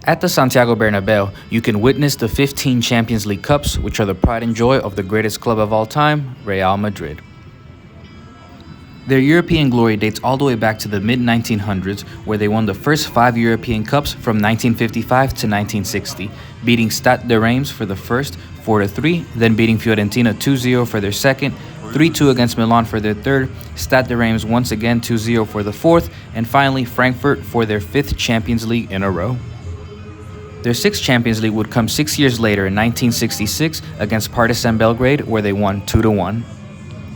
At the Santiago Bernabeu, you can witness the 15 Champions League Cups, which are the pride and joy of the greatest club of all time, Real Madrid. Their European glory dates all the way back to the mid-1900s, where they won the first 5 European Cups from 1955 to 1960, beating Stade de Reims for the first 4-3, then beating Fiorentina 2-0 for their second, 3-2 against Milan for their third, Stade de Reims once again 2-0 for the fourth, and finally Frankfurt for their 5th Champions League in a row. Their 6th Champions League would come 6 years later in 1966 against Partizan Belgrade, where they won 2-1.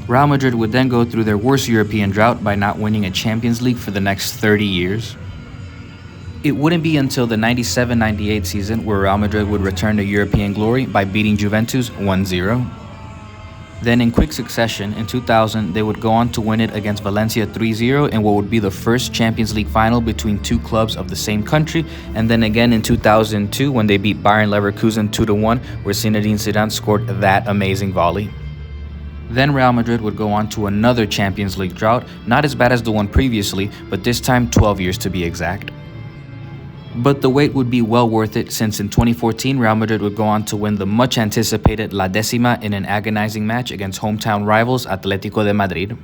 Real Madrid would then go through their worst European drought by not winning a Champions League for the next 30 years. It wouldn't be until the 97-98 season where Real Madrid would return to European glory by beating Juventus 1-0. Then in quick succession, in 2000, they would go on to win it against Valencia 3-0 in what would be the first Champions League final between two clubs of the same country, and then again in 2002 when they beat Bayern Leverkusen 2-1, where Zinedine Zidane scored that amazing volley. Then Real Madrid would go on to another Champions League drought, not as bad as the one previously, but this time 12 years to be exact. But the wait would be well worth it, since in 2014 Real Madrid would go on to win the much anticipated La Décima in an agonizing match against hometown rivals Atlético de Madrid.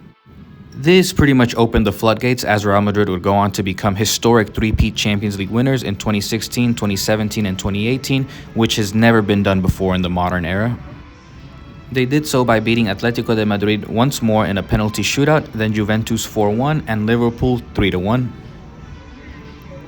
This pretty much opened the floodgates, as Real Madrid would go on to become historic three-peat Champions League winners in 2016, 2017, and 2018, which has never been done before in the modern era. They did so by beating Atlético de Madrid once more in a penalty shootout, then Juventus 4-1 and Liverpool 3-1.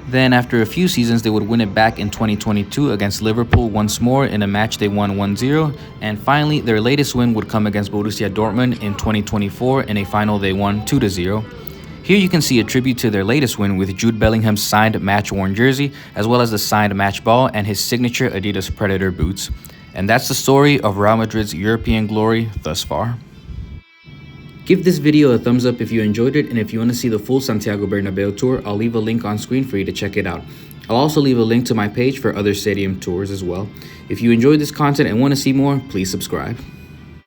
Then after a few seasons, they would win it back in 2022 against Liverpool once more in a match they won 1-0, and finally their latest win would come against Borussia Dortmund in 2024 in a final they won 2-0. Here you can see a tribute to their latest win with Jude Bellingham's signed match-worn jersey, as well as the signed match ball and his signature Adidas Predator boots. And that's the story of Real Madrid's European glory thus far. Give this video a thumbs up if you enjoyed it, and if you want to see the full Santiago Bernabeu tour, I'll leave a link on screen for you to check it out. I'll also leave a link to my page for other stadium tours as well. If you enjoyed this content and want to see more, please subscribe.